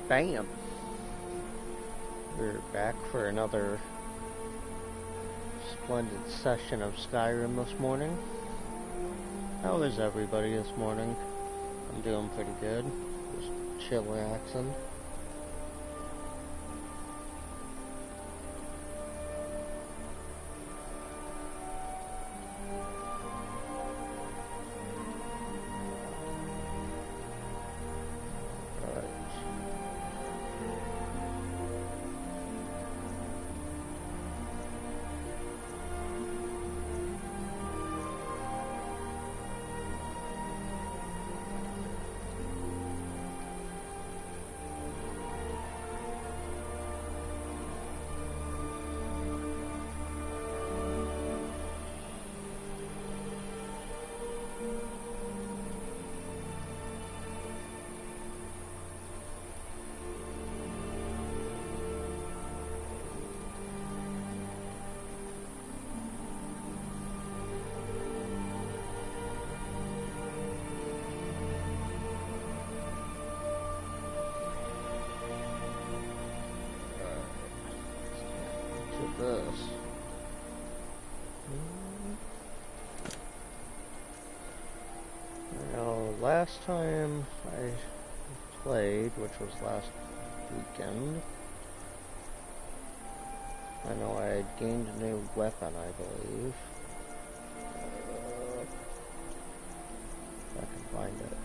Bam! We're back for another splendid session of Skyrim this morning. How is everybody this morning? I'm doing pretty good. Just chillaxing. This. Now, last time I played, which was last weekend, I know I had gained a new weapon, I believe. If I can find it.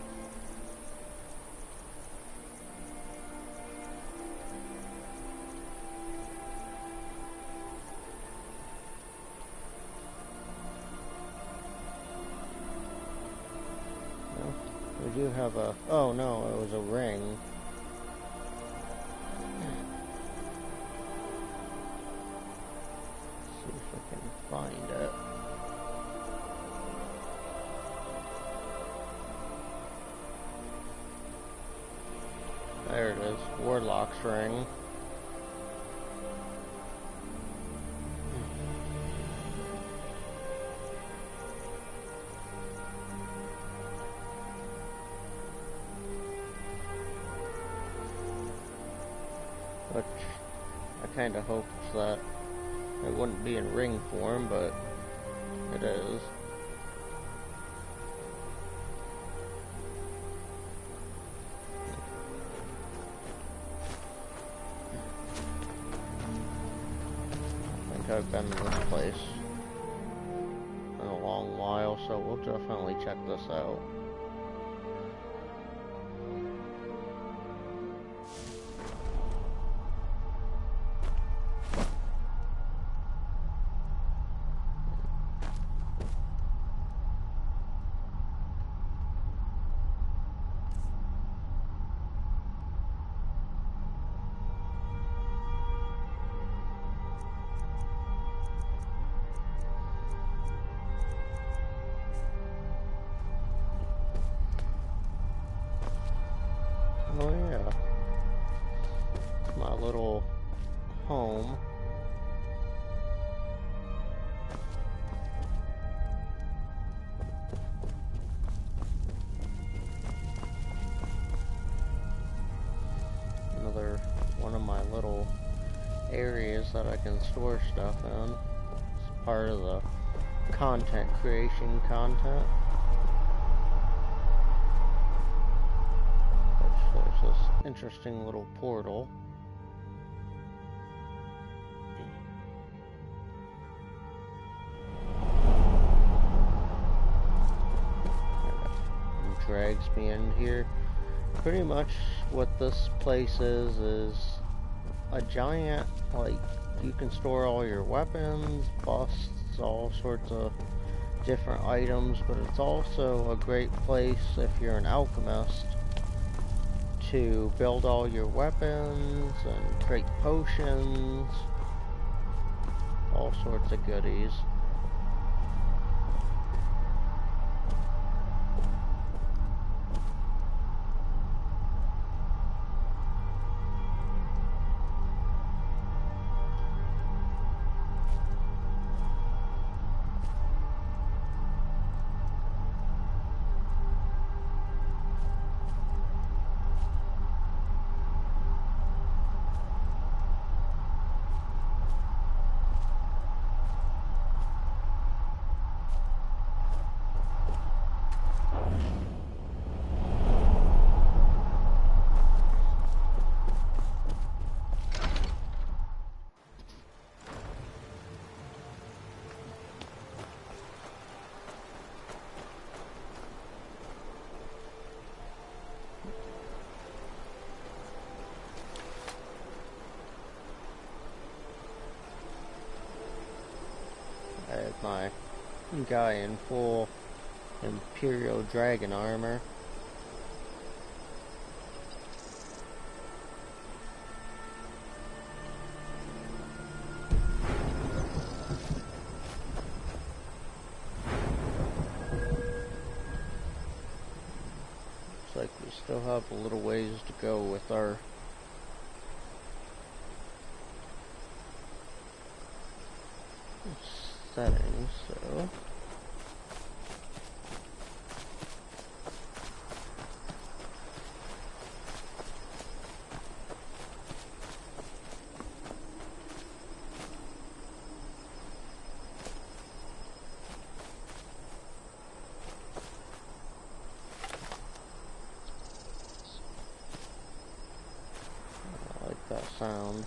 We do have a... oh no, it was a ring. Let's see if I can find it. There it is, Warlock's ring. Which I kind of hoped that it wouldn't be in ring form, but it is. I think I've been in this place in a long while, so we'll definitely check this out. Oh yeah, my little home. Another one of my little areas that I can store stuff in. It's part of the content creation content. There's this interesting little portal. It drags me in here. Pretty much what this place is a giant, like, you can store all your weapons, busts, all sorts of different items, but it's also a great place if you're an alchemist to build all your weapons and create potions, all sorts of goodies. my guy in full Imperial Dragon armor. Looks like we still have a little ways to go with our settings, so I like that sound.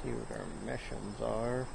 See what our missions are.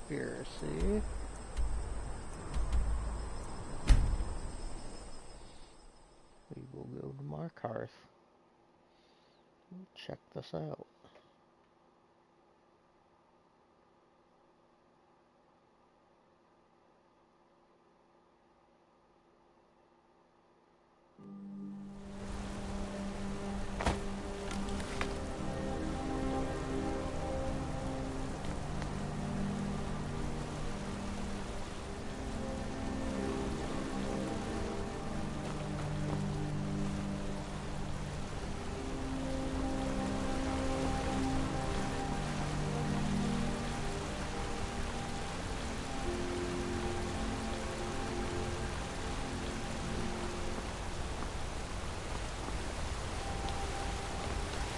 Conspiracy. We will go to Markarth. Check this out.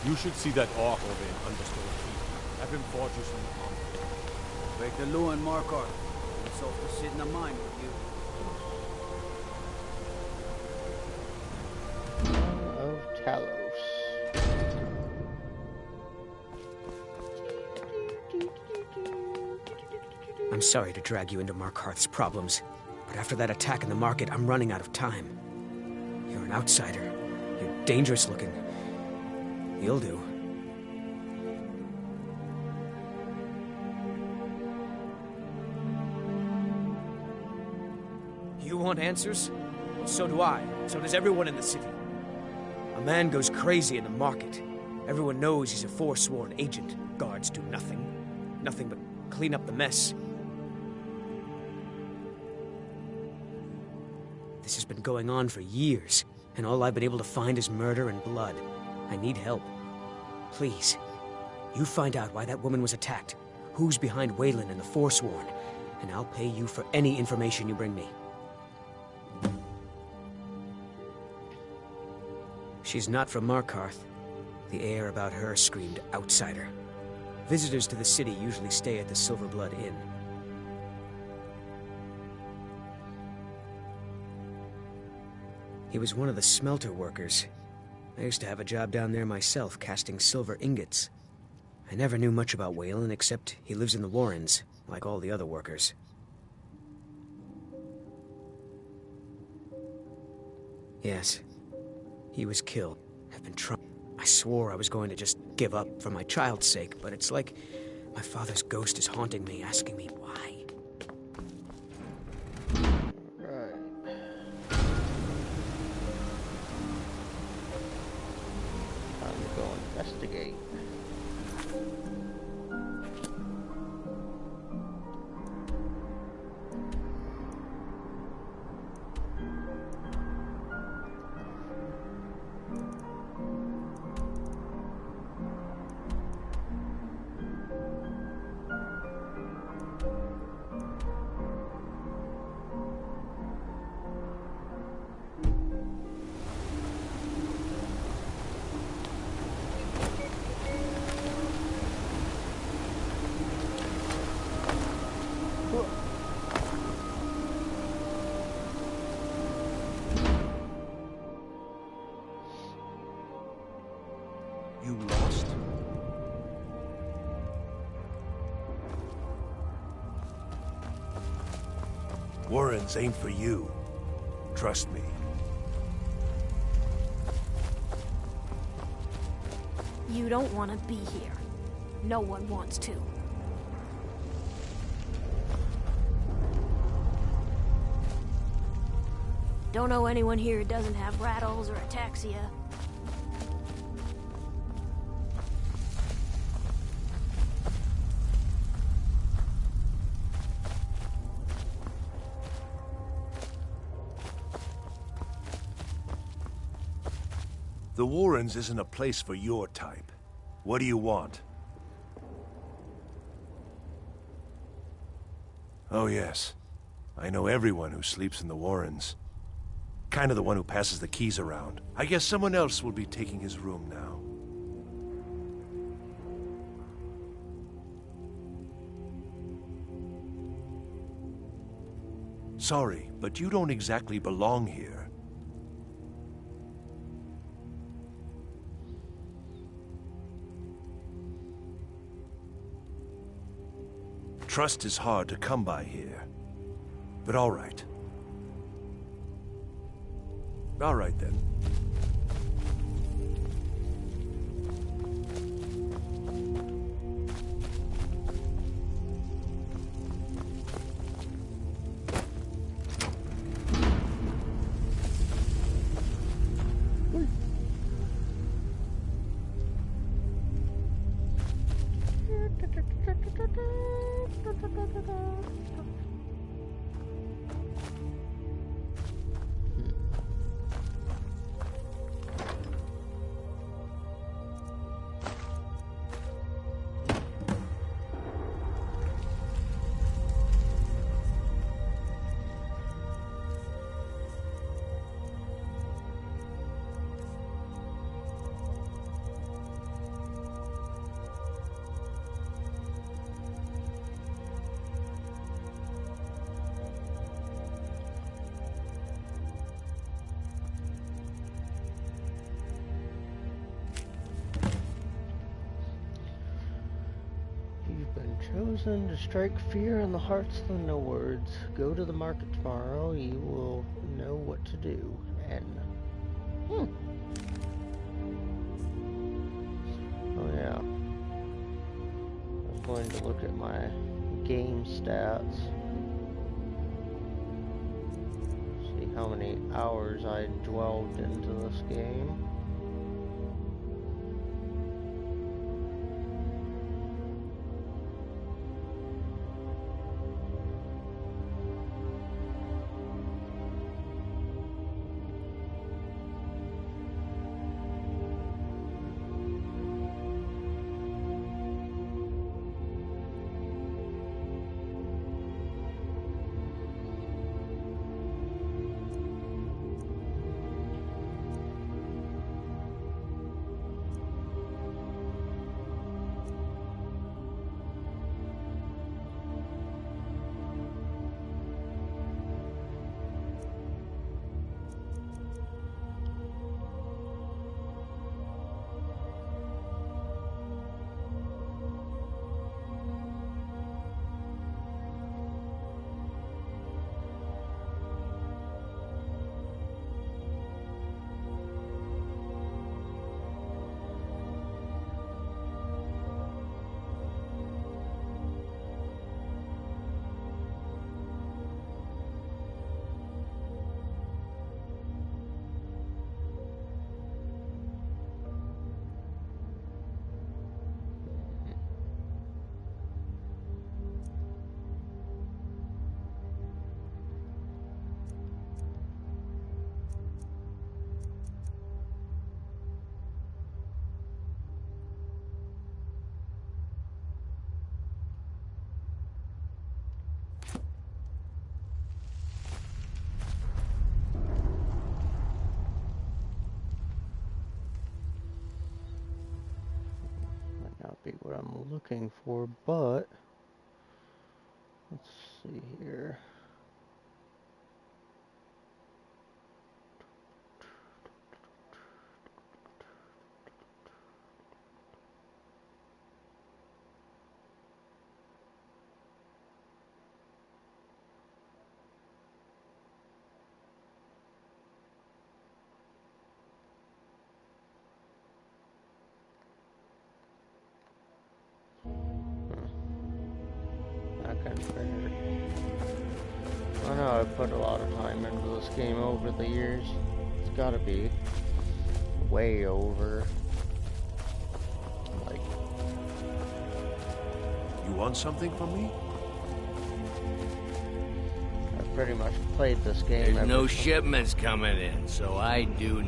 You should see that orc over in Understone Keep. Have him forge you some armor. Break the Lou and Markarth. It's off to sit in a mine with you. Of Talos. I'm sorry to drag you into Markarth's problems, but after that attack in the market, I'm running out of time. You're an outsider. You're dangerous looking. You'll do. You want answers? Well, so do I. So does everyone in the city. A man goes crazy in the market. Everyone knows he's a forsworn agent. Guards do nothing. Nothing but clean up the mess. This has been going on for years, and all I've been able to find is murder and blood. I need help. Please, you find out why that woman was attacked, who's behind Waylon and the Forsworn, and I'll pay you for any information you bring me. She's not from Markarth. The air about her screamed outsider. Visitors to the city usually stay at the Silver Blood Inn. He was one of the smelter workers. I used to have a job down there myself, casting silver ingots. I never knew much about Waylon except he lives in the Warrens, like all the other workers. Yes, he was killed. I've been trying. I swore I was going to just give up for my child's sake, but it's like my father's ghost is haunting me, asking me why. Right. Time to go investigate. You lost? Warrens ain't for you. Trust me. You don't want to be here. No one wants to. Don't know anyone here who doesn't have rattles or ataxia. The Warrens isn't a place for your type. What do you want? Oh yes. I know everyone who sleeps in the Warrens. Kind of the one who passes the keys around. I guess someone else will be taking his room now. Sorry, but you don't exactly belong here. Trust is hard to come by here. But all right. All right, then. You've been chosen to strike fear in the hearts of the no-words. Go to the market tomorrow. You will know what to do. N. Oh yeah. I was going to look at my game stats. See how many hours I dwelled into this game. not be what I'm looking for, but let's see here. I kind of figured. I know I've put a lot of time into this game over the years. It's gotta be way over. Like, You want something from me? I've pretty much played this game. There's ever no since- shipments coming in, so I do.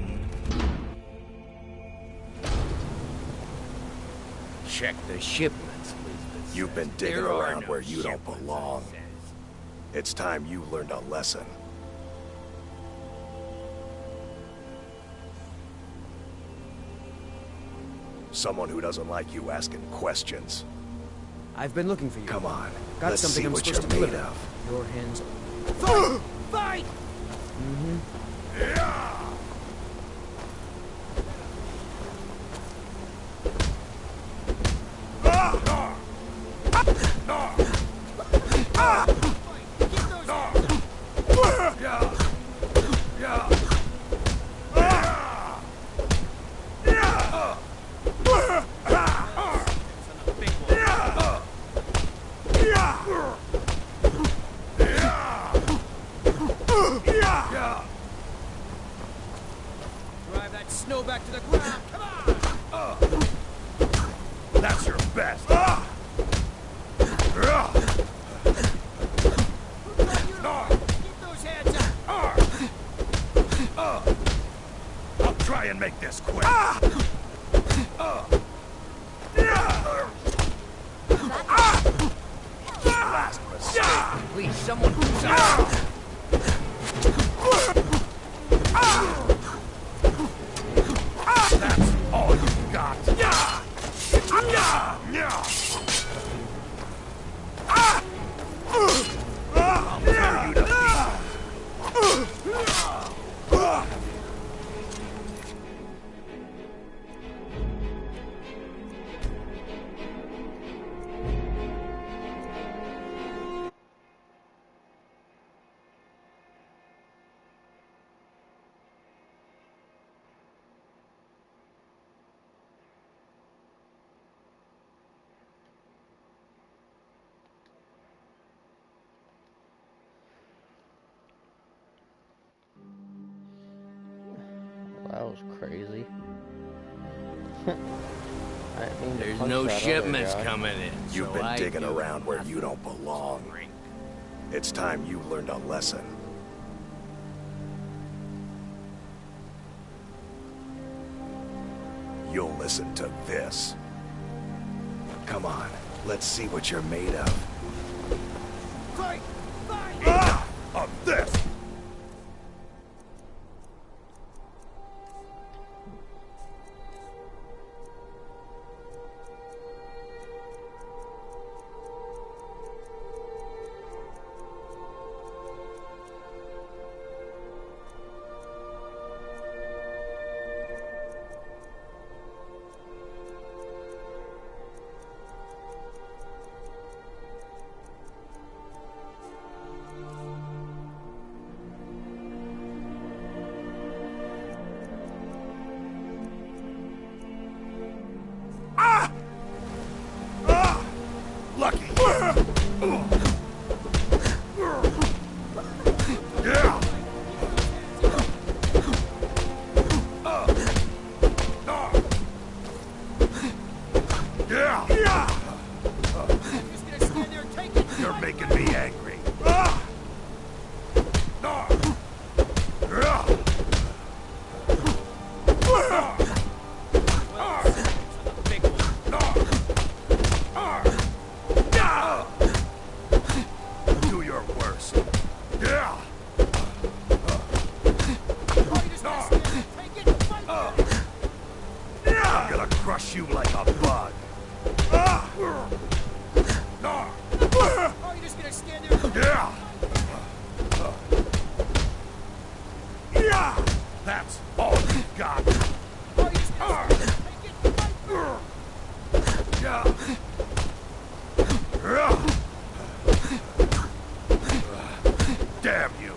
Check the shipments, Lisbeth. You've been digging There are around no where you don't shipments, belong. it says. It's time you learned a lesson. Someone who doesn't like you asking questions. I've been looking for you. Come on, Got let's something see I'm what supposed you're to made deliver. of. Your hands. Fight! Fight! Drive that snow back to the ground. Come on! That's your best. Keep those hands up. I'll try and make this quick. Last mistake. Please, someone who's out. That's all you got. I'll tear you to pieces. That was crazy. I didn't mean to There's punch no that other shipments guy. coming in. You've so been I digging do around where nothing you don't but belong. drink. It's time you learned a lesson. You'll listen to this. Come on, let's see what you're made of. Fight! Fight! Enough of this! Lucky. Yeah. Yeah. Just gonna stand there and take it. You're making me angry. Big one. Do your worst. Yeah. Oh, you just gonna stand there and take it. Fight! I'm gonna crush you like a bug. Oh, you're just gonna stand there? Yeah! That's all you got! Oh, you're just gonna stand there? Take it! Yeah! Damn you!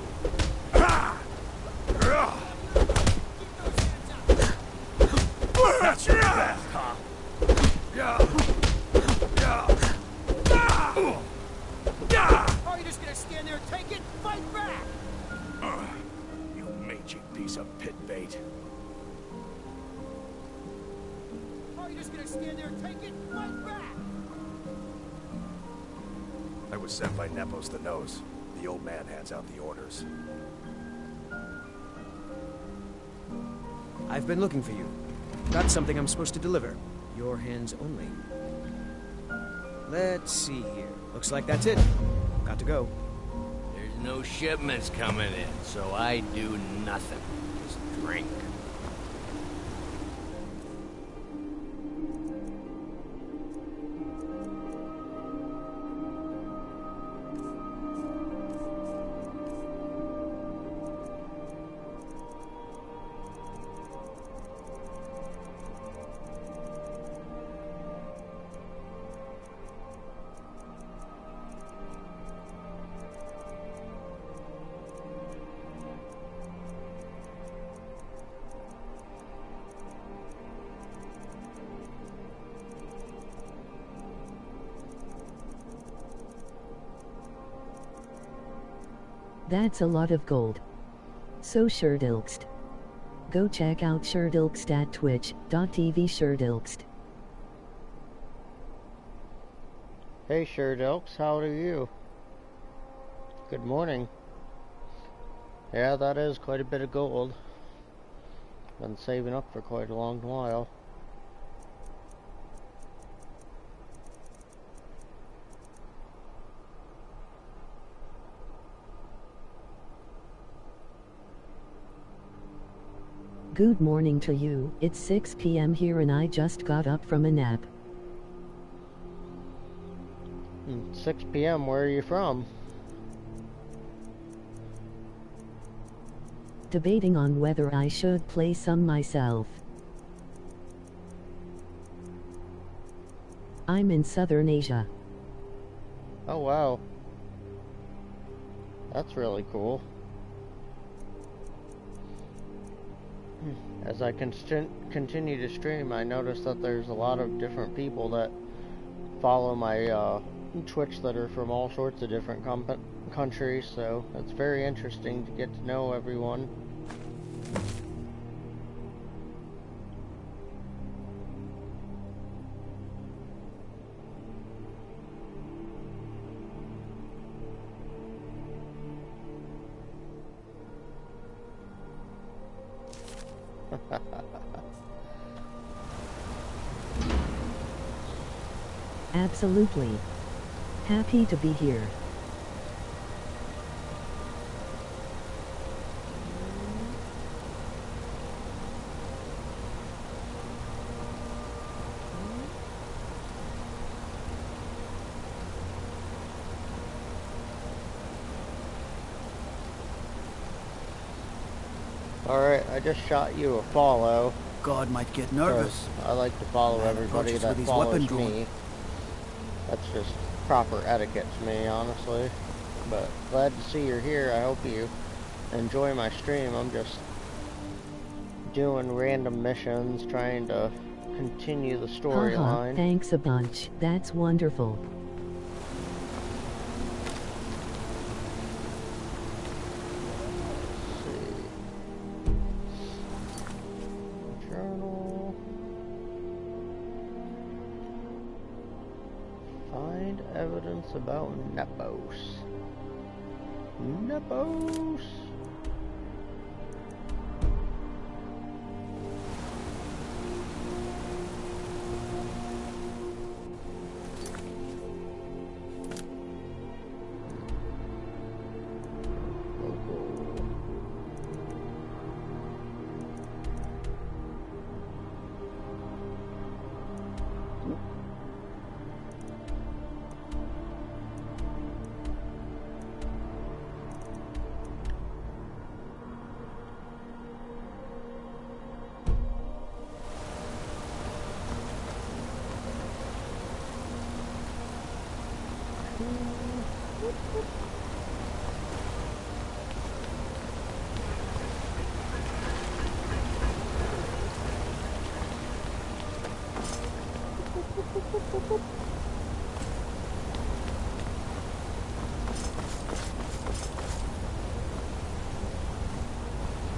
That's your best, huh? Yeah! Oh, you're just gonna stand there? Take it! Fight back! You mangy piece of pit bait. Oh, you're just gonna stand there? Take it! Fight back! I was sent by Nepos the Nose. The old man hands out the orders. I've been looking for you. Got something I'm supposed to deliver. Your hands only. Let's see here. Looks like that's it. Got to go. There's no shipments coming in, so I do nothing. Just drink. That's a lot of gold. So Sherdilkst. Go check out Sherdilkst at twitch.tv Sherdilkst. Hey Sherdilks, how are you? Good morning. Yeah, that is quite a bit of gold. Been saving up for quite a long while. Good morning to you. It's 6 p.m. here and I just got up from a nap. 6 p.m. Where are you from? Debating on whether I should play some myself. I'm in Southern Asia. Oh wow. That's really cool. As I continue to stream, I notice that there's a lot of different people that follow my Twitch that are from all sorts of different countries, so it's very interesting to get to know everyone. Absolutely. Happy to be here. Alright, I just shot you a follow. God might get nervous. I like to follow everybody that follows me. That's just proper etiquette to me, honestly. But glad to see you're here. I hope you enjoy my stream. I'm just doing random missions, trying to continue the storyline. Thanks a bunch. That's wonderful. Evidence about Nepos. Nepos!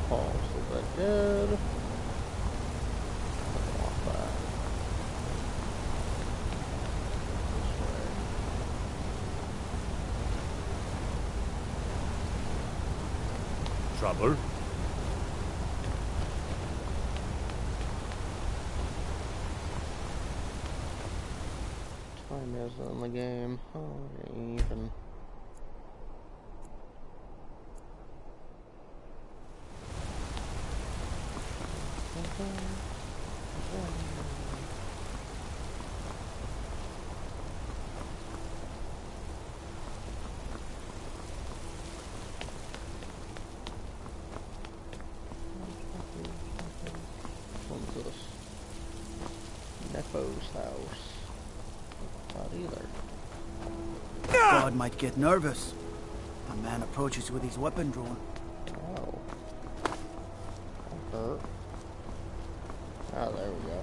Falls of the Dead. Walk back. This way. Trouble? Time is in the game. Oh, even. What's this? Nepo's house. Not either. God might get nervous. A man approaches with his weapon drawn. Oh. That hurt. Oh, there we go.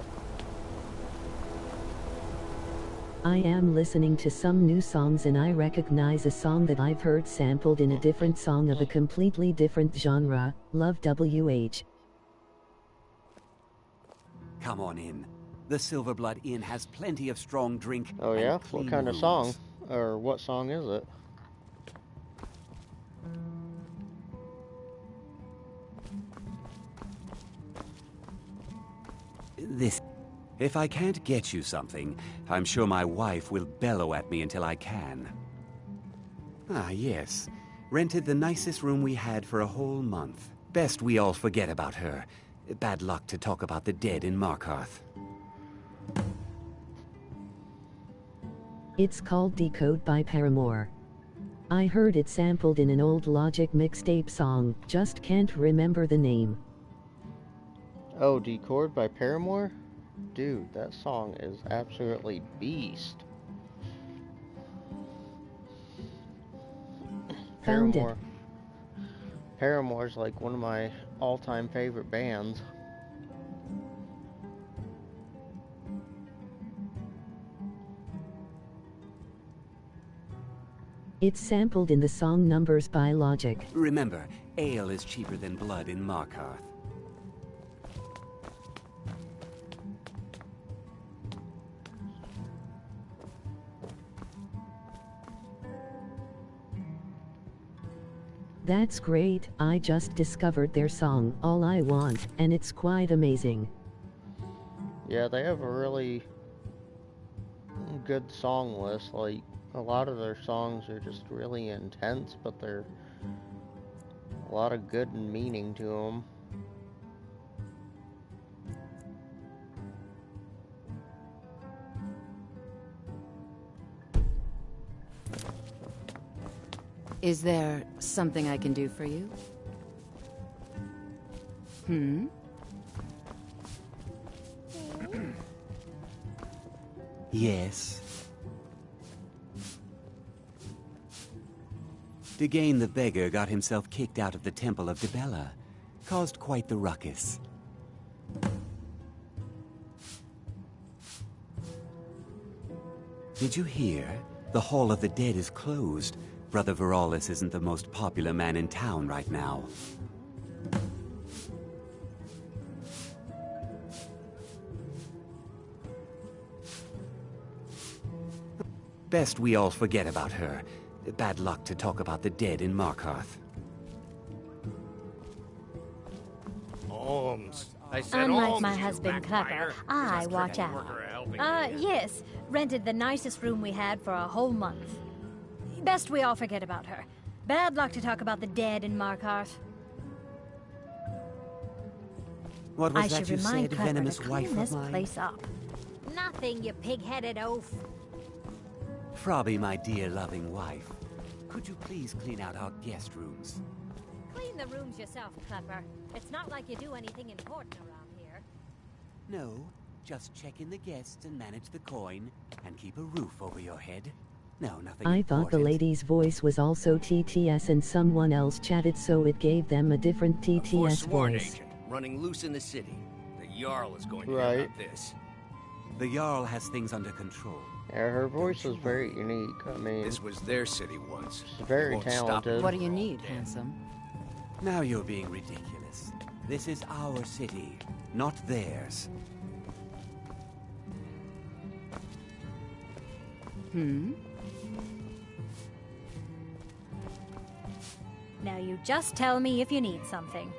I am listening to some new songs and I recognize a song that I've heard sampled in a different song of a completely different genre. Love WH. Come on in. The Silverblood Inn has plenty of strong drink. Oh and yeah? clean What kind of rooms. song? Or what song is it? This. If I can't get you something, I'm sure my wife will bellow at me until I can. Ah, yes. Rented the nicest room we had for a whole month. Best we all forget about her. Bad luck to talk about the dead in Markarth. It's called Decode by Paramore. I heard it sampled in an old Logic mixtape song, just can't remember the name. Oh, Decode by Paramore? Dude, that song is absolutely beast. Found it. Paramore's like one of my all-time favorite bands. It's sampled in the song Numbers by Logic. Remember, ale is cheaper than blood in Markarth. That's great, I just discovered their song, All I Want, and it's quite amazing. Yeah, they have a really good song list. Like, a lot of their songs are just really intense, but they're a lot of good and meaning to them. Is there something I can do for you? Hmm? Yes. Degane the beggar got himself kicked out of the Temple of Dibella. Caused quite the ruckus. Did you hear? The Hall of the Dead is closed. Brother Veralis isn't the most popular man in town right now. Best we all forget about her. Bad luck to talk about the dead in Markarth. Holmes. I said Unlike Holmes, my you husband, vampire. Clever, I Just watch trying to out. work her a helping hand. Yes. Rented the nicest room we had for a whole month. Best we all forget about her. Bad luck to talk about the dead in Markarth. What was I that should you remind said, Clever venomous to clean wife this of mine? place up. Nothing, you pig-headed oaf. Frobby, my dear loving wife. Could you please clean out our guest rooms? Clean the rooms yourself, Clever. It's not like you do anything important around here. No, just check in the guests and manage the coin, and keep a roof over your head. No, nothing I thought the important. lady's voice was also TTS and someone else chatted, so it gave them a different TTS Forsworn voice. agent running loose in the city. The Jarl is going to Right. hear about this. The Jarl has things under control. Yeah, her voice was very unique. I mean, This was their city once. she's very Won't stop talented. What do you need, handsome? Now you're being ridiculous. This is our city, not theirs. Now you just tell me if you need something.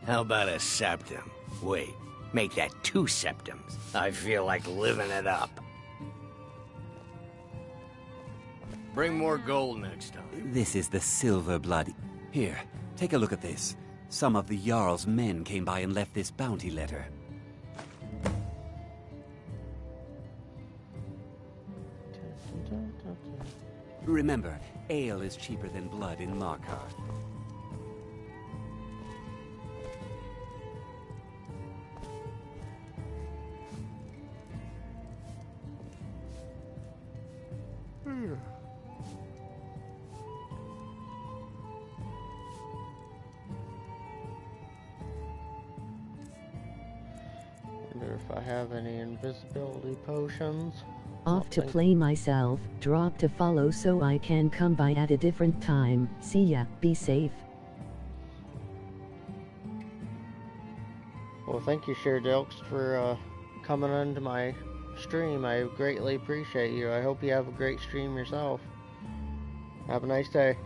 How about a septum? Wait, make that 2 septums. I feel like living it up. Bring more gold next time. This is the Silver Blood. Here, take a look at this. Some of the Jarl's men came by and left this bounty letter. Remember, ale is cheaper than blood in Markarth. Wonder if I have any invisibility potions. Off to play myself, drop to follow so I can come by at a different time. See ya, be safe. Well, thank you, Sherdelks, for coming onto my stream. I greatly appreciate you. I hope you have a great stream yourself. Have a nice day.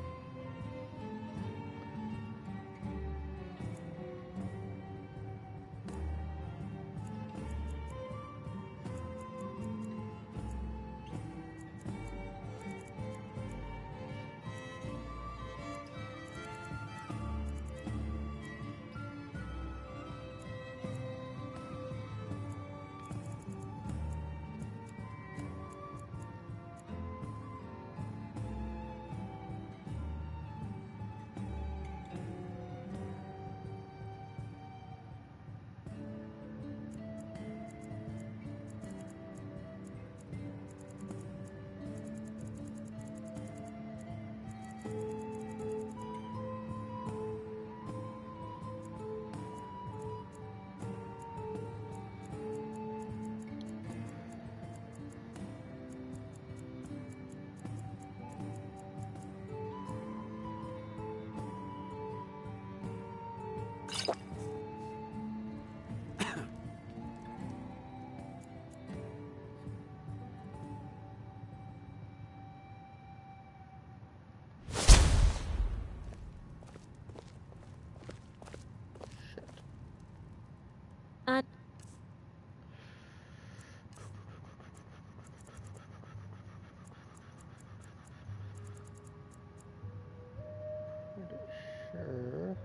Sure.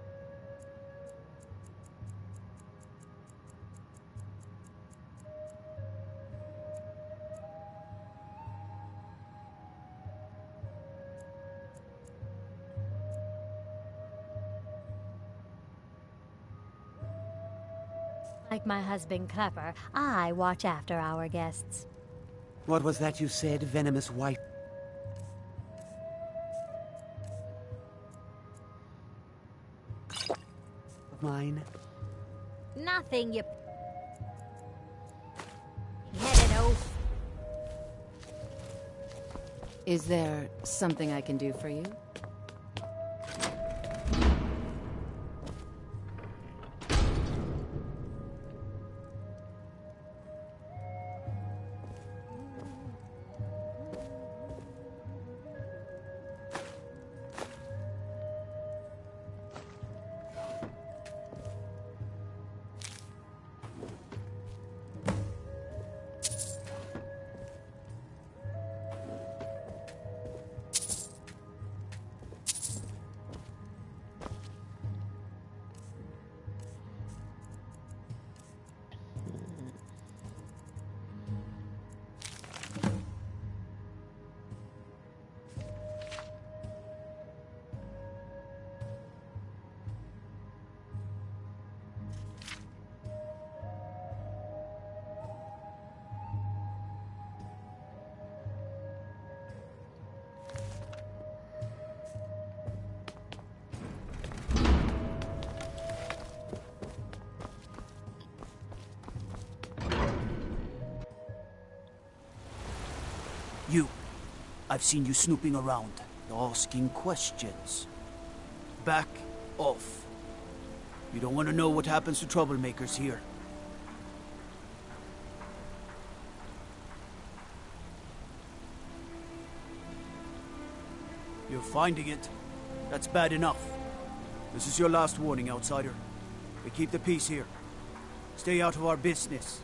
Like my husband Clepper, I watch after our guests. What was that you said, venomous wife? Of mine? Nothing, you headed oaf. Is there something I can do for you? I've seen you snooping around, asking questions. Back off. You don't want to know what happens to troublemakers here. You're finding it. That's bad enough. This is your last warning, outsider. We keep the peace here. Stay out of our business.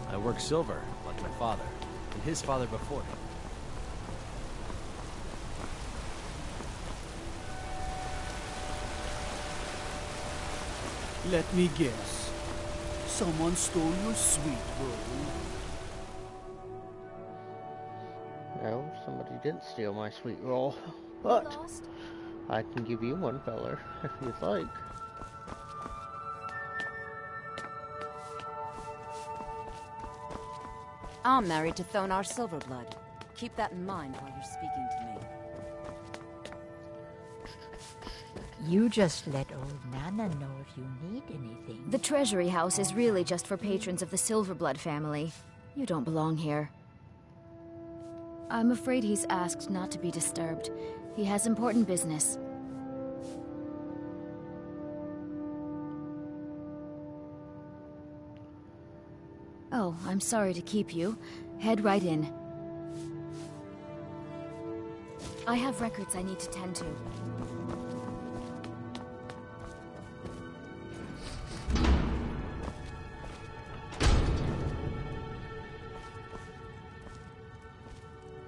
I work silver, like my father, and his father before him. Let me guess. Someone stole your sweet roll. No, somebody didn't steal my sweet roll. But I can give you one, feller, if you'd like. I'm married to Thonar Silverblood. Keep that in mind while you're speaking to me. You just let old Nana know if you need anything. The Treasury House is really just for patrons of the Silverblood family. You don't belong here. I'm afraid he's asked not to be disturbed. He has important business. Oh, I'm sorry to keep you. Head right in. I have records I need to tend to.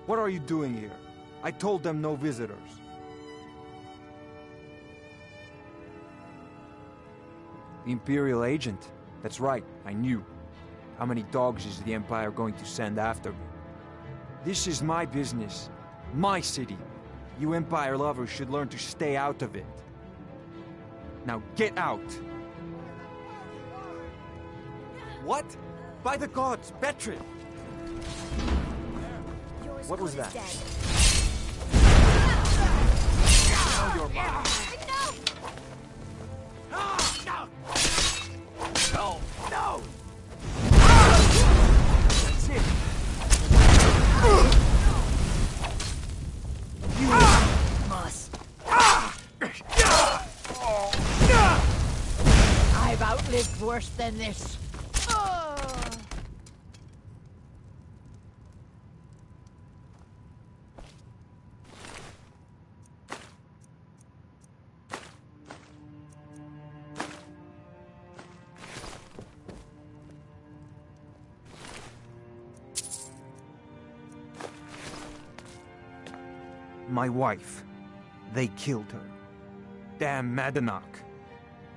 What are you doing here? I told them no visitors. The Imperial agent? That's right, I knew. How many dogs is the Empire going to send after me? This is my business. My city. You Empire lovers should learn to stay out of it. Now get out! What? By the gods, Betrid! What was that? Now you're mine. No! No! That's it! You must. I've outlived worse than this. My wife. They killed her. Damn Madanach.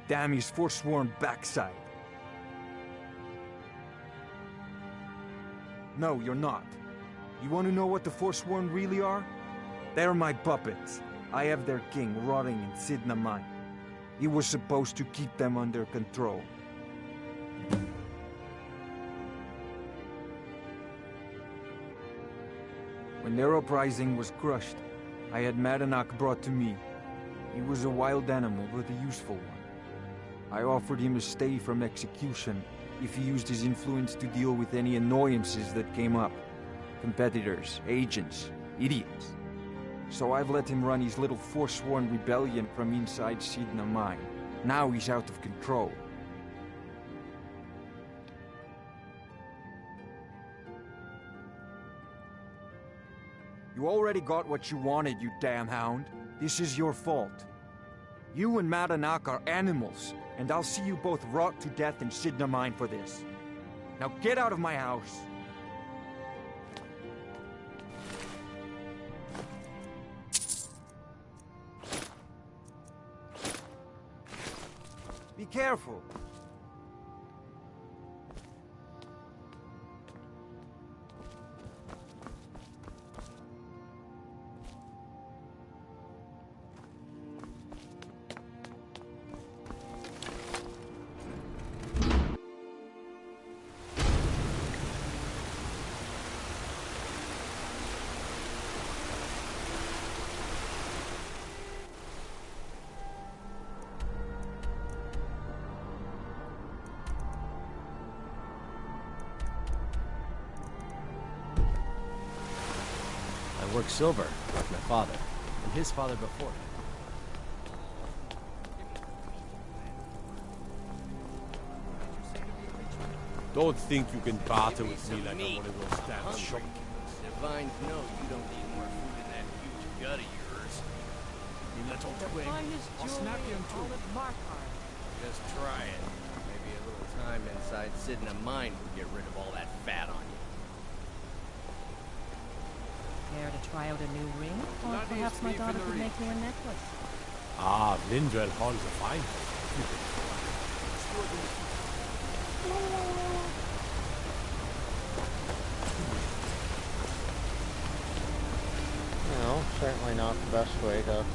Damn his forsworn backside. No, you're not. You want to know what the Forsworn really are? They're my puppets. I have their king rotting in Sidna Mine. He was supposed to keep them under control. When their uprising was crushed, I had Madanach brought to me. He was a wild animal, but a useful one. I offered him a stay from execution if he used his influence to deal with any annoyances that came up. Competitors, agents, idiots. So I've let him run his little Forsworn rebellion from inside Sidna Mine. Now he's out of control. You already got what you wanted, you damn hound. This is your fault. You and Madanach are animals, and I'll see you both rot to death in Sidna Mine for this. Now get out of my house. Be careful. I work silver, like my father, and his father before him. Don't think you can barter with me like I'm one of those damn shopkeepers. Divines know you don't need more food in that huge gut of yours. You little twig. I'll snap you in two. Just try it. Maybe a little time inside sitting a mine will get rid of all that fat on you. Care to try out a new ring? Or perhaps my daughter could make you a necklace. Ah, Lindrell Hall's a fine. Certainly not the best way to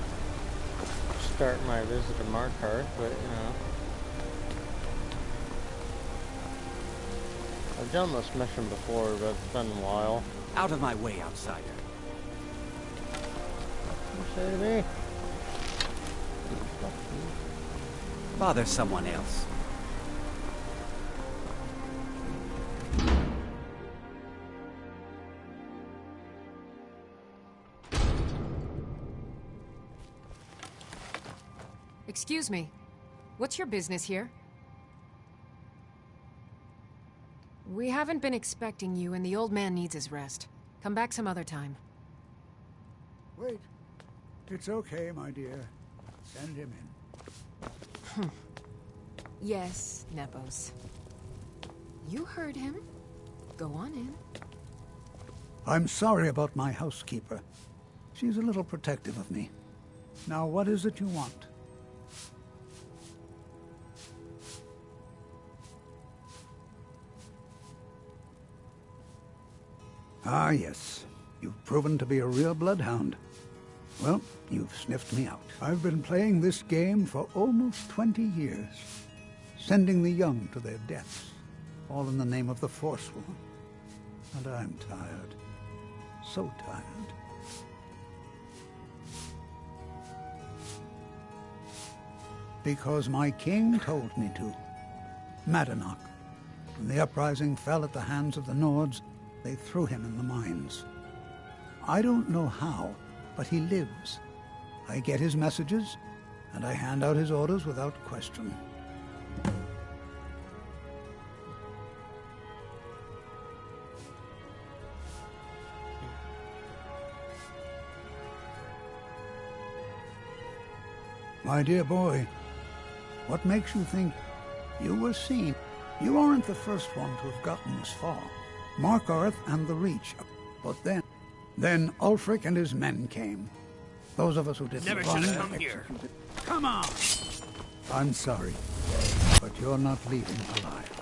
start my visit to Markarth, but I've done this mission before, but it's been a while. Out of my way, outsider. You say to me? Bother someone else. Excuse me. What's your business here? We haven't been expecting you, and the old man needs his rest. Come back some other time. Wait. It's okay, my dear. Send him in. Yes, Nepos. You heard him. Go on in. I'm sorry about my housekeeper. She's a little protective of me. Now, what is it you want? Ah, yes. You've proven to be a real bloodhound. Well, you've sniffed me out. I've been playing this game for almost 20 years, sending the young to their deaths, all in the name of the Forsworn. And I'm tired. So tired. Because my king told me to. Madanach. When the uprising fell at the hands of the Nords, they threw him in the mines. I don't know how, but he lives. I get his messages, and I hand out his orders without question. My dear boy, what makes you think you were seen? You aren't the first one to have gotten this far. Markarth and the Reach. But then Ulfric and his men came. Those of us who didn't Never should have come here. Come on! I'm sorry, but you're not leaving alive.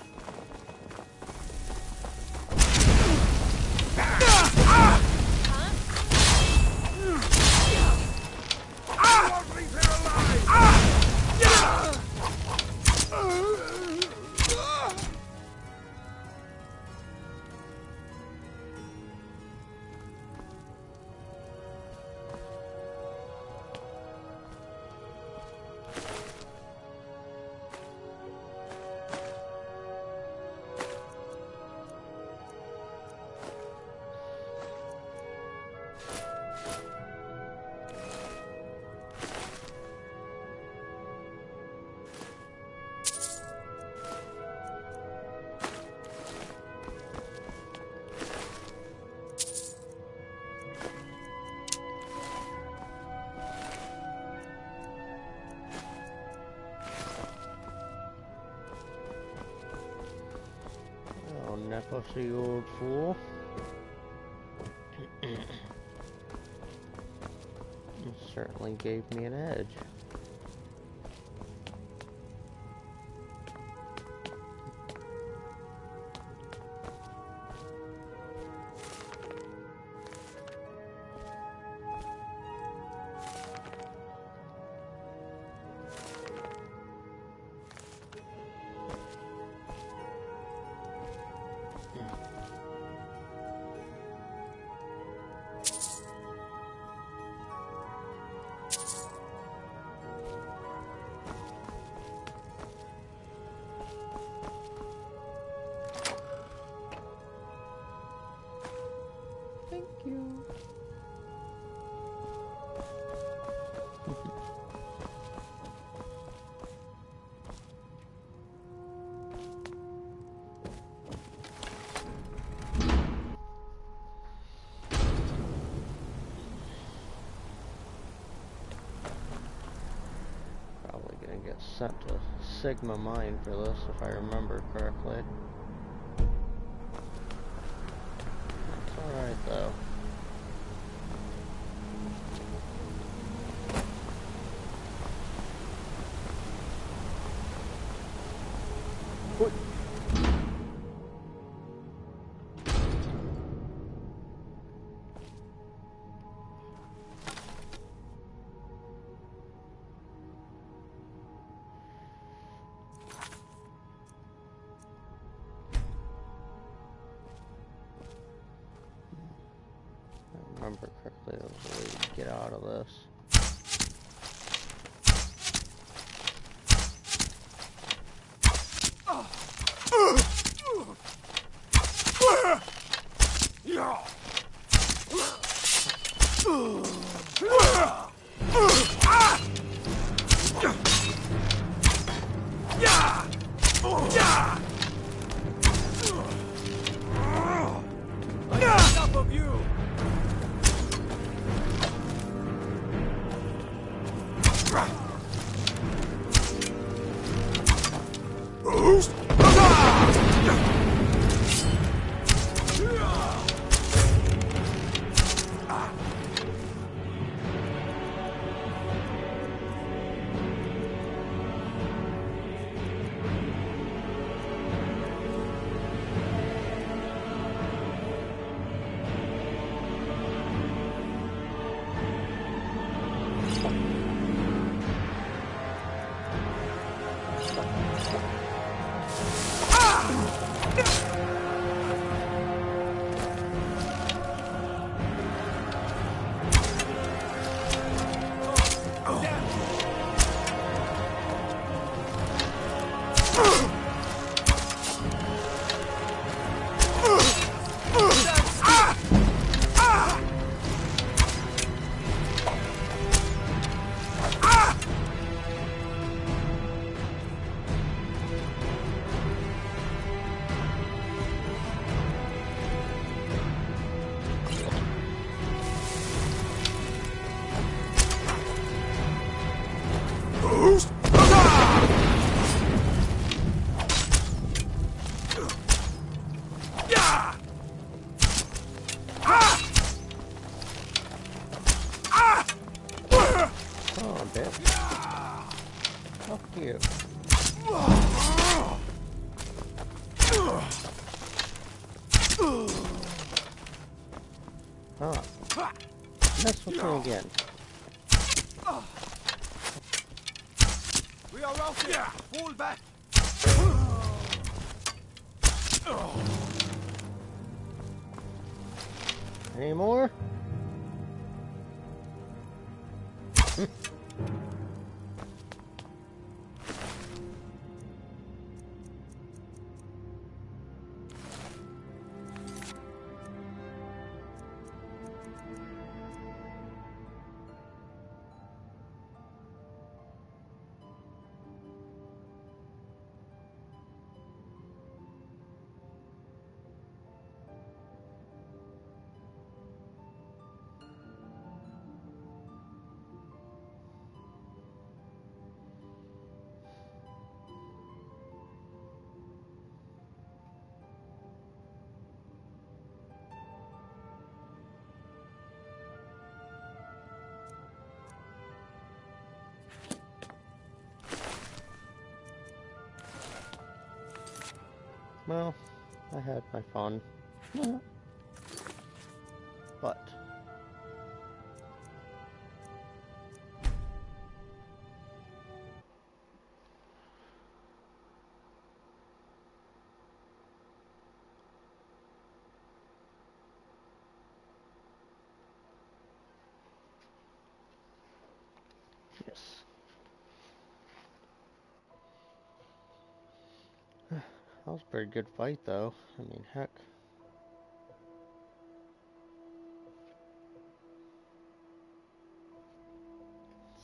Nepos, you old fool. It certainly gave me an edge. sent to Sigma Mine for this, if I remember correctly. It's alright though. What? Remember correctly, there was a way to get out of this. Enough of you! you. Ah. Mess with me again. We are out here. Fall back. Any more? Well, I had my fun. But yes. That was a pretty good fight, though. I mean, heck.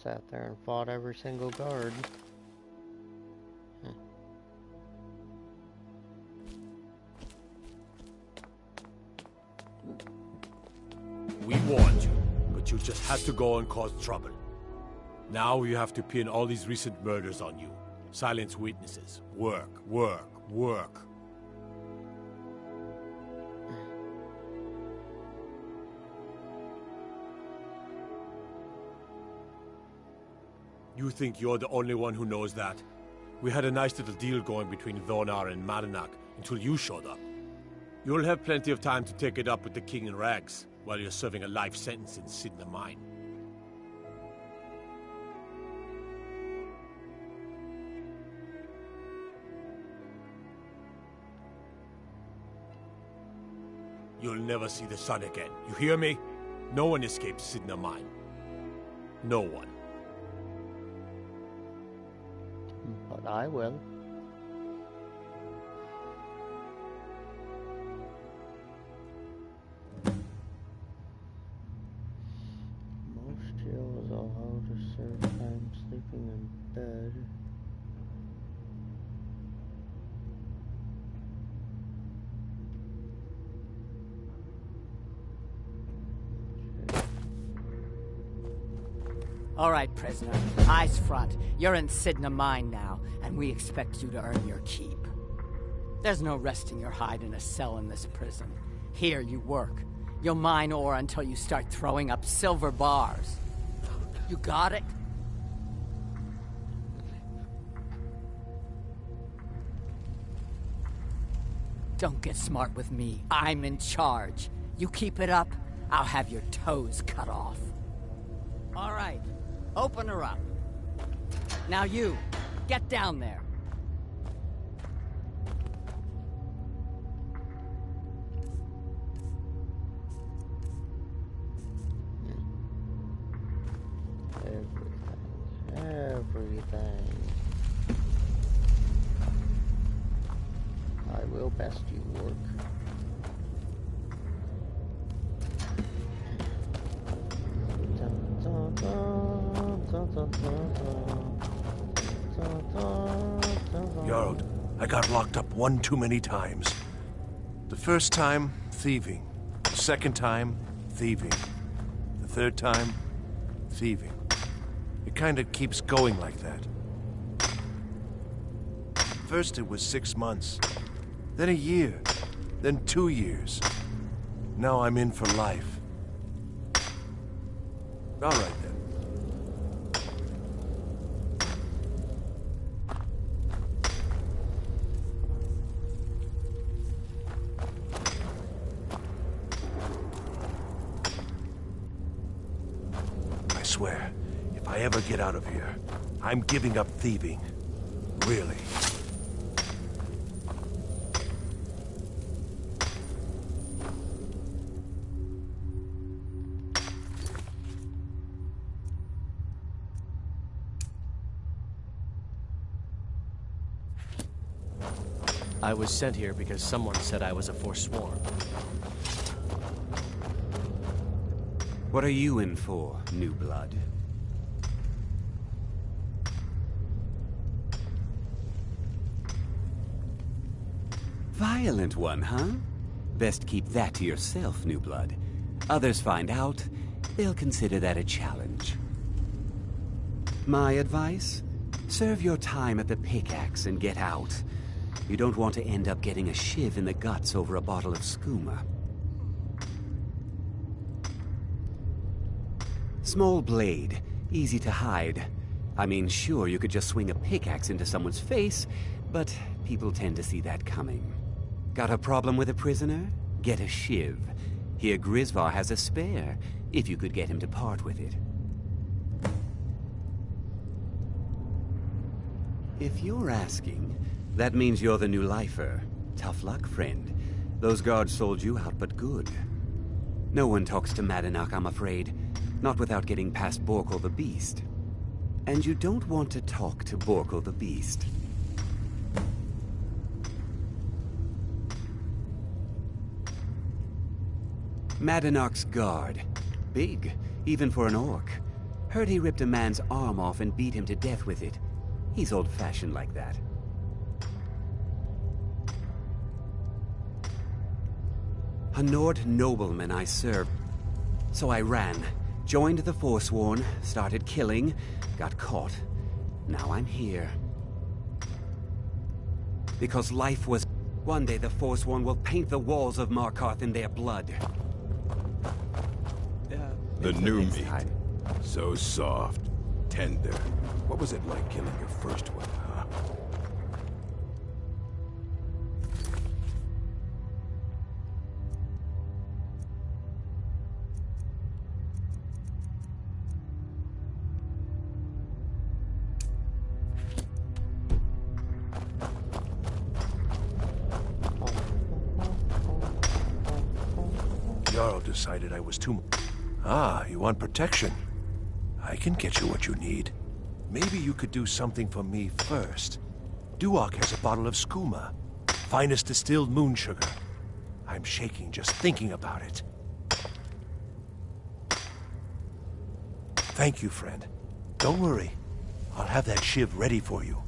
Sat there and fought every single guard. We warned you, but you just had to go and cause trouble. Now you have to pin all these recent murders on you. Silence witnesses. Work, work, work. You think you're the only one who knows that? We had a nice little deal going between Thonar and Madanak until you showed up. You'll have plenty of time to take it up with the King in Rags while you're serving a life sentence in Sidna Mine. You'll never see the sun again. You hear me? No one escapes Sidna Mine. No one. But I will. Most jails allow to serve time sleeping in bed. All right, prisoner. Eyes front. You're in Sidna Mine now, and we expect you to earn your keep. There's no resting your hide in a cell in this prison. Here you work. You'll mine ore until you start throwing up silver bars. You got it? Don't get smart with me. I'm in charge. You keep it up, I'll have your toes cut off. All right. Open her up. Now you, get down there. Everything. I will best you work. Jarl, I got locked up one too many times. The first time, thieving. The second time, thieving. The third time, thieving. It kind of keeps going like that. First it was 6 months, then a year, then 2 years. Now I'm in for life. All right then. I swear, if I ever get out of here, I'm giving up thieving. Really. I was sent here because someone said I was a forsworn. What are you in for, New Blood? Violent one, huh? Best keep that to yourself, New Blood. Others find out, they'll consider that a challenge. My advice? Serve your time at the pickaxe and get out. You don't want to end up getting a shiv in the guts over a bottle of skooma. Small blade, easy to hide. I mean, sure, you could just swing a pickaxe into someone's face, but people tend to see that coming. Got a problem with a prisoner? Get a shiv. Here Grisvar has a spare, if you could get him to part with it. If you're asking, that means you're the new lifer. Tough luck, friend. Those guards sold you out, but good. No one talks to Madanak, I'm afraid. Not without getting past Borkul the Beast. And you don't want to talk to Borkul the Beast. Madanak's guard. Big, even for an orc. Heard he ripped a man's arm off and beat him to death with it. He's old-fashioned like that. A Nord nobleman I served. So I ran. Joined the Forsworn, started killing, got caught. Now I'm here. Because life was... One day the Forsworn will paint the walls of Markarth in their blood. The new meat. So soft, tender. What was it like killing your first one, huh? Jarl decided I was too... Ah, you want protection? I can get you what you need. Maybe you could do something for me first. Duok has a bottle of skooma, finest distilled moon sugar. I'm shaking just thinking about it. Thank you, friend. Don't worry. I'll have that shiv ready for you.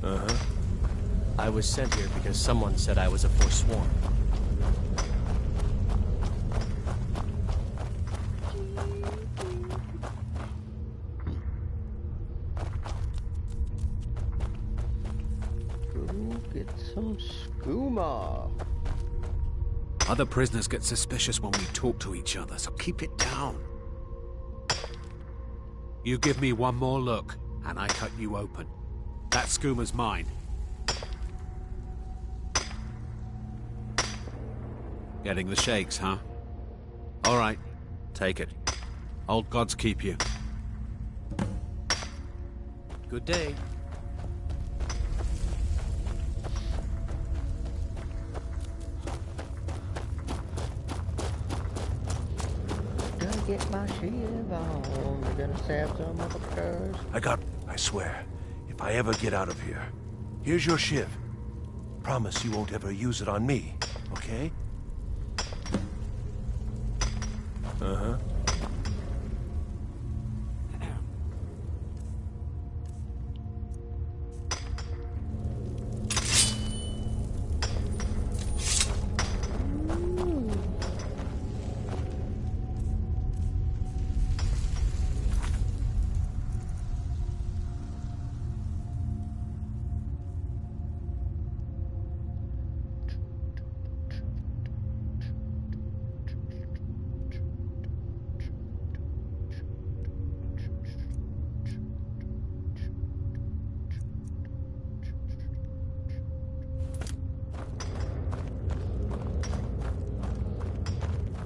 Uh-huh. I was sent here because someone said I was a Forsworn. Get some skooma. Other prisoners get suspicious when we talk to each other, so keep it down. You give me one more look, and I cut you open. That skooma's mine. Getting the shakes, huh? All right, take it. Old gods keep you. Good day. Gotta get my shiv on. We're gonna stab some motherfuckers. I swear, if I ever get out of here, here's your shiv. Promise you won't ever use it on me, okay? Uh-huh.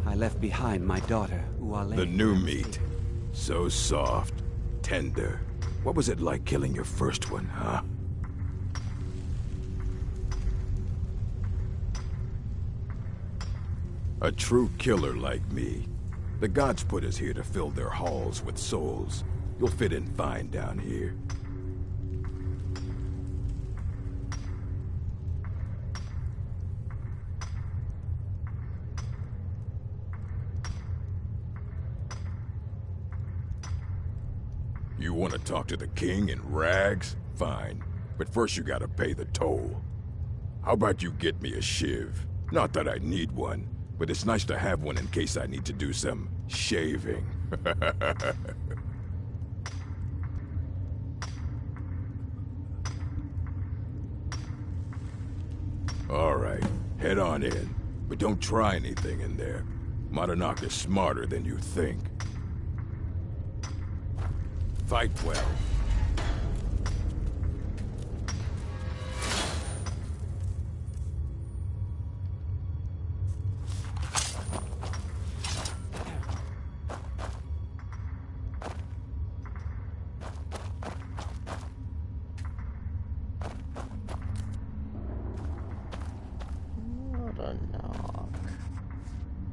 I left behind my daughter, Uale. The new meat. So soft, tender. What was it like killing your first one, huh? A true killer like me. The gods put us here to fill their halls with souls. You'll fit in fine down here. You want to talk to the king in rags? Fine. But first you gotta pay the toll. How about you get me a shiv? Not that I need one, but it's nice to have one in case I need to do some shaving. All right, head on in. But don't try anything in there. Madanak is smarter than you think. Fight well.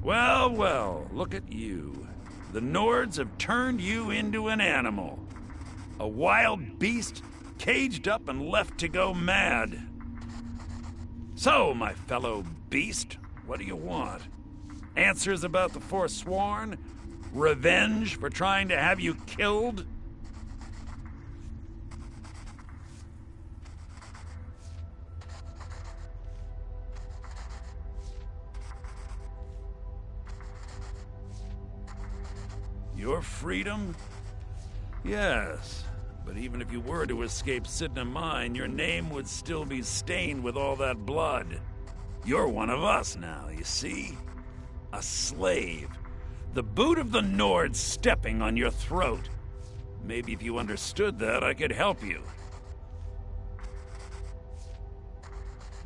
Well, well, look at you. The Nords have turned you into an animal. A wild beast, caged up and left to go mad. So, my fellow beast, what do you want? Answers about the Forsworn? Revenge for trying to have you killed? Your freedom? Yes. But even if you were to escape Cidhna Mine, your name would still be stained with all that blood. You're one of us now, you see? A slave. The boot of the Nord stepping on your throat. Maybe if you understood that, I could help you.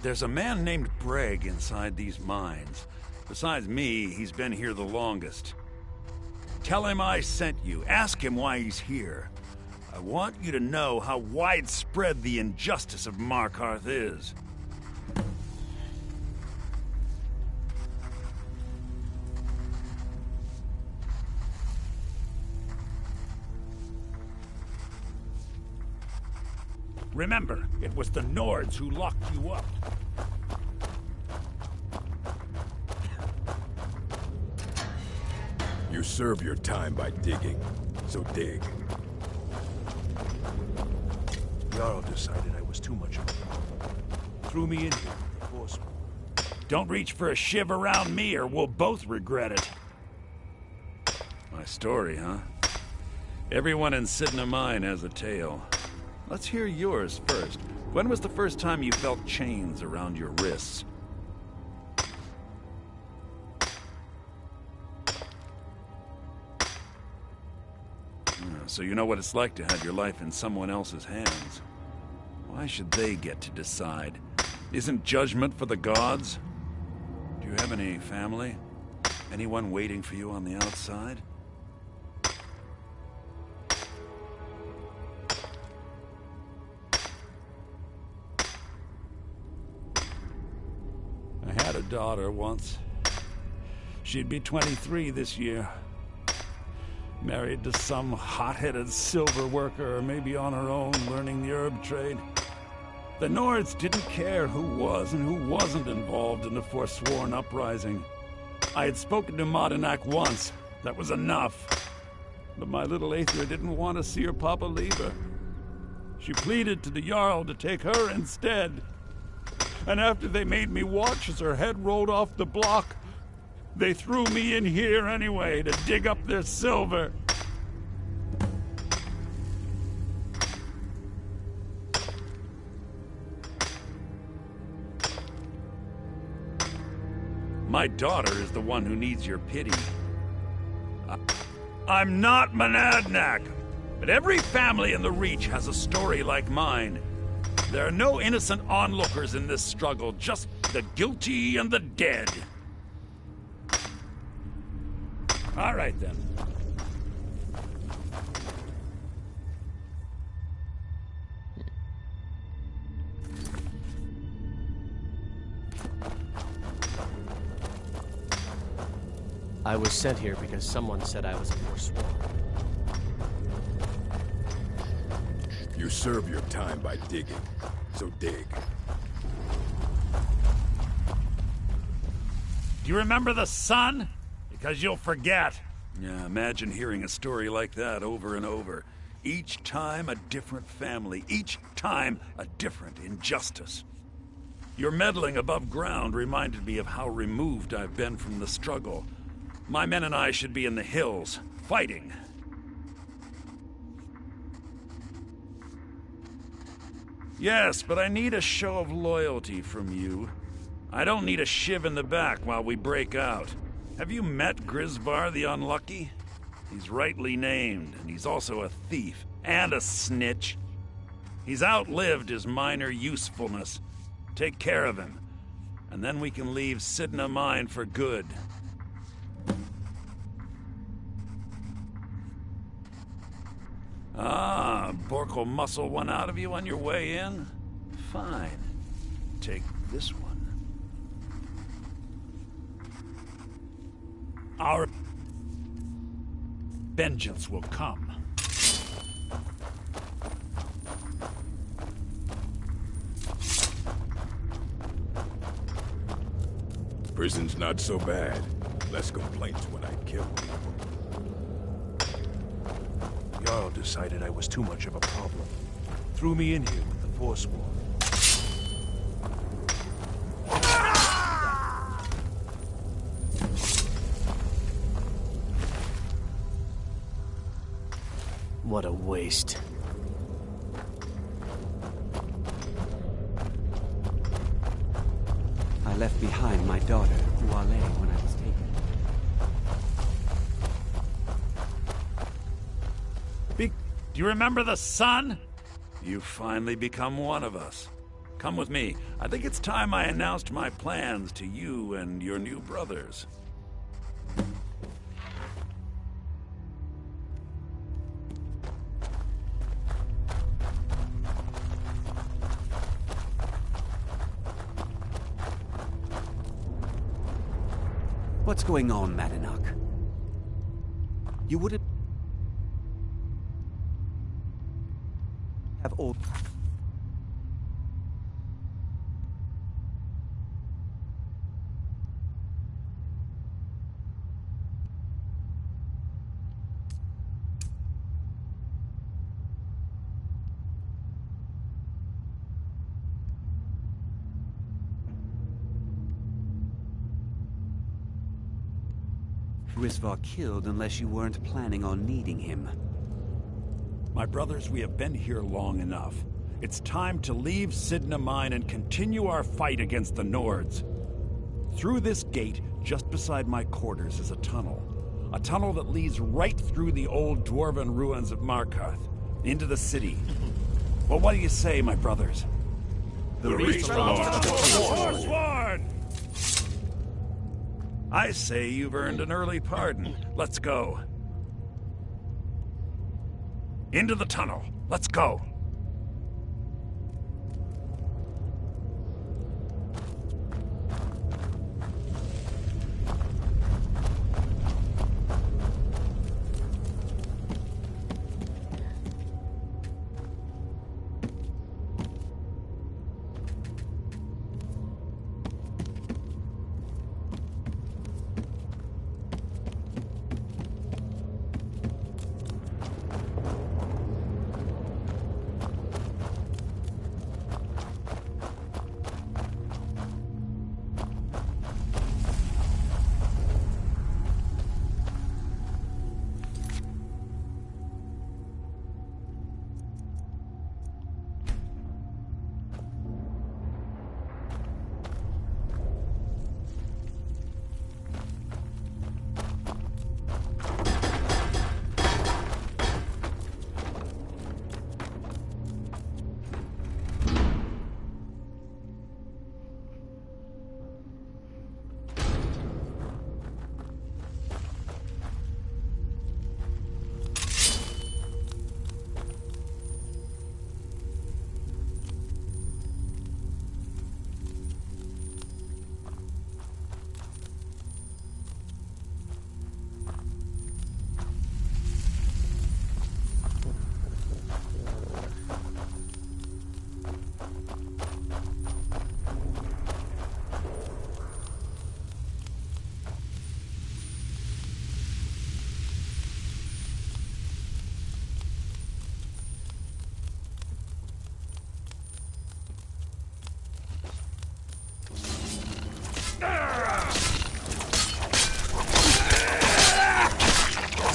There's a man named Breg inside these mines. Besides me, he's been here the longest. Tell him I sent you. Ask him why he's here. I want you to know how widespread the injustice of Markarth is. Remember, it was the Nords who locked you up. You serve your time by digging, so dig. Jarl decided I was too much of a problem. Threw me in here with the Forsworn. Don't reach for a shiv around me or we'll both regret it. My story, huh? Everyone in Cidhna Mine has a tale. Let's hear yours first. When was the first time you felt chains around your wrists? So you know what it's like to have your life in someone else's hands. Why should they get to decide? Isn't judgment for the gods? Do you have any family? Anyone waiting for you on the outside? I had a daughter once. She'd be 23 this year. Married to some hot-headed silver worker, or maybe on her own, learning the herb trade. The Nords didn't care who was and who wasn't involved in the Forsworn uprising. I had spoken to Madanak once. That was enough. But my little Aethra didn't want to see her papa leave her. She pleaded to the Jarl to take her instead. And after they made me watch as her head rolled off the block, they threw me in here anyway to dig up their silver. My daughter is the one who needs your pity. I'm not Monadnock, but every family in the Reach has a story like mine. There are no innocent onlookers in this struggle, just the guilty and the dead. All right, then. I was sent here because someone said I was a Forsworn. You serve your time by digging, so dig. Do you remember the sun? Because you'll forget. Yeah, imagine hearing a story like that over and over. Each time a different family, each time a different injustice. Your meddling above ground reminded me of how removed I've been from the struggle. My men and I should be in the hills, fighting. Yes, but I need a show of loyalty from you. I don't need a shiv in the back while we break out. Have you met Grisvar the Unlucky? He's rightly named, and he's also a thief and a snitch. He's outlived his minor usefulness. Take care of him, and then we can leave Cidhna Mine for good. Ah, Bork will muscle one out of you on your way in? Fine. Take this one. Our vengeance will come. Prison's not so bad. Less complaints when I kill people. Jarl decided I was too much of a problem. Threw me in here with the Forsworn. What a waste. I left behind my daughter, Huale, when I was taken. Do you remember the sun? You've finally become one of us. Come with me. I think it's time I announced my plans to you and your new brothers. What's going on, Madanach? You wouldn't have all... Risvar killed unless you weren't planning on needing him. My brothers, we have been here long enough. It's time to leave Cidhna Mine and continue our fight against the Nords. Through this gate, just beside my quarters, is a tunnel. A tunnel that leads right through the old dwarven ruins of Markarth, into the city. Well, what do you say, my brothers? The Reach belongs to the Forsworn! I say you've earned an early pardon. Let's go. Into the tunnel. Let's go.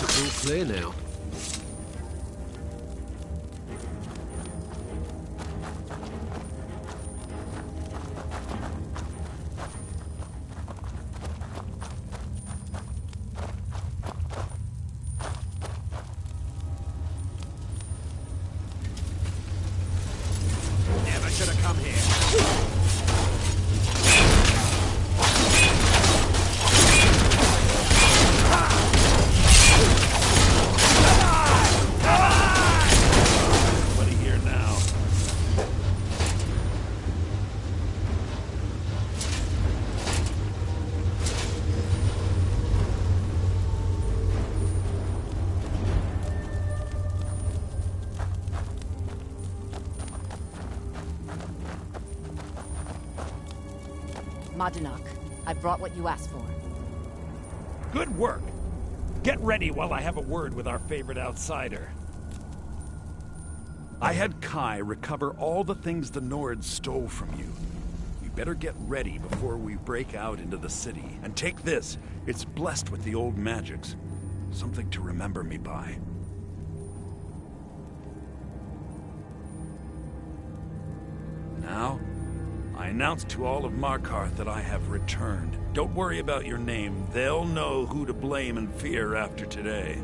It's all clear now. Never should have come here. Madanach, I brought what you asked for. Good work. Get ready while I have a word with our favorite outsider. I had Kai recover all the things the Nords stole from you. You better get ready before we break out into the city. And take this. It's blessed with the old magics. Something to remember me by. Now, I announce to all of Markarth that I have returned. Don't worry about your name. They'll know who to blame and fear after today.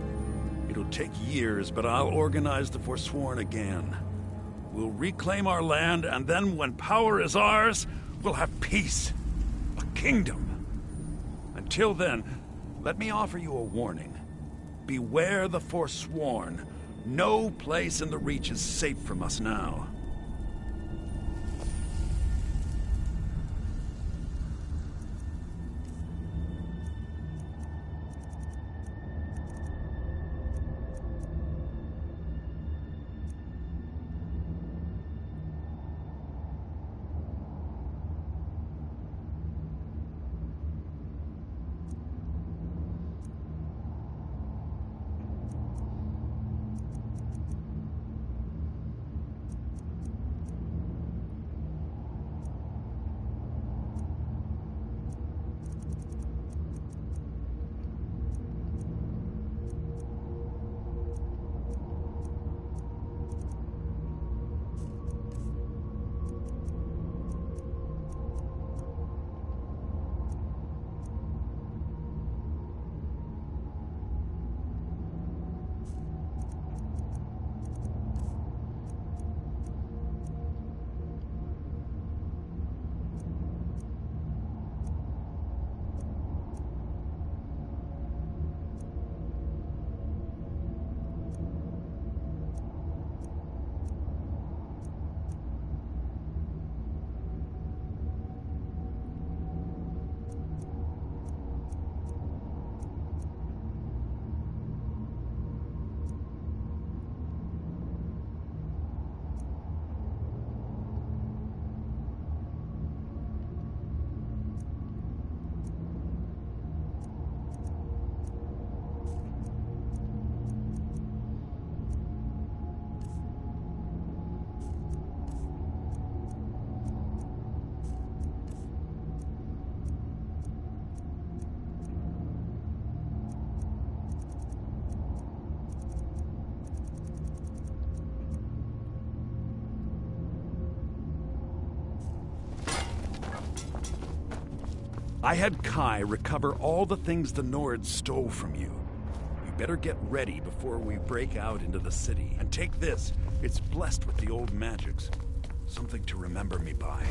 It'll take years, but I'll organize the Forsworn again. We'll reclaim our land, and then when power is ours, we'll have peace. A kingdom. Until then, let me offer you a warning. Beware the Forsworn. No place in the Reach is safe from us now. I had Kai recover all the things the Nords stole from you. You better get ready before we break out into the city. And take this. It's blessed with the old magics. Something to remember me by.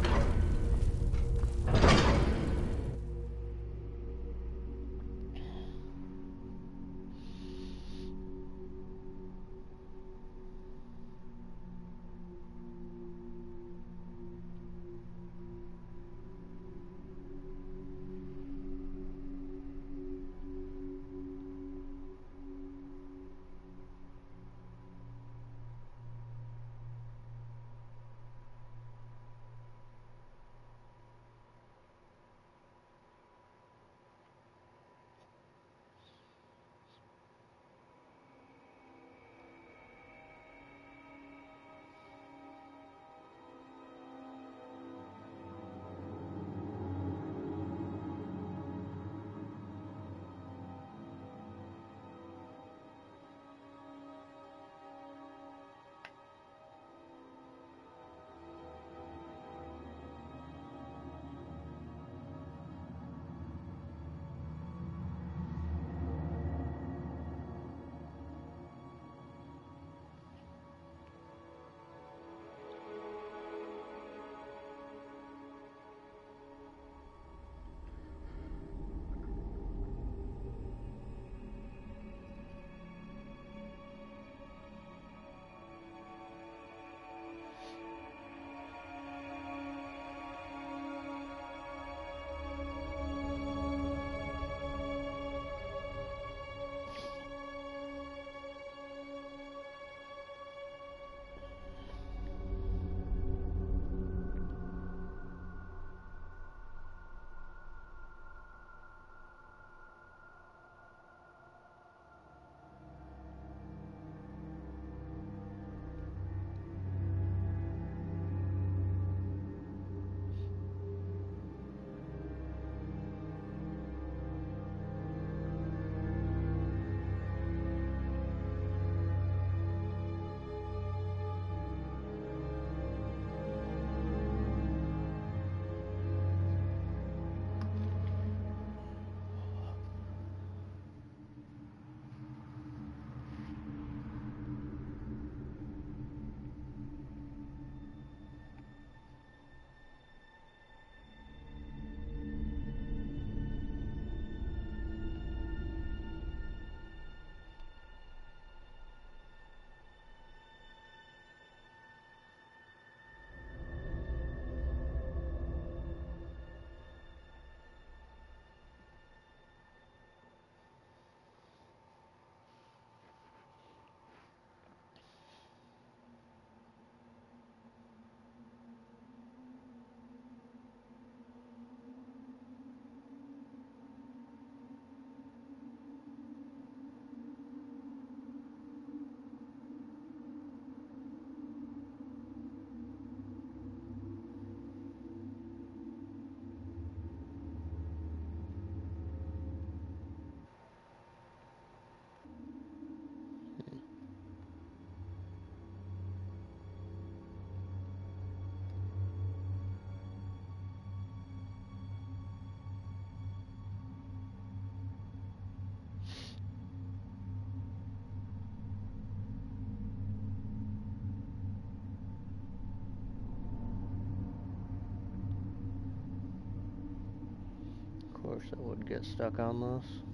that would get stuck on this.